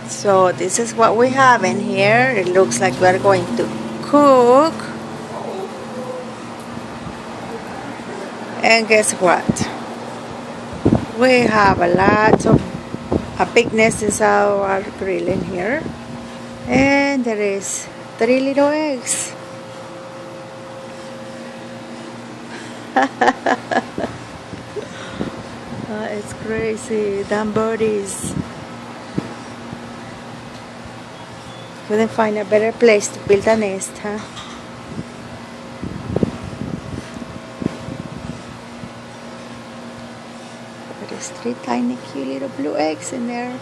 So this is what we have in here. It looks like we're going to cook. And guess what? We have a lot of a big nest inside our grill in here. And there is 3 little eggs. It's crazy. Damn birdies. Couldn't find a better place to build a nest, huh? There's 3 tiny cute little blue eggs in there.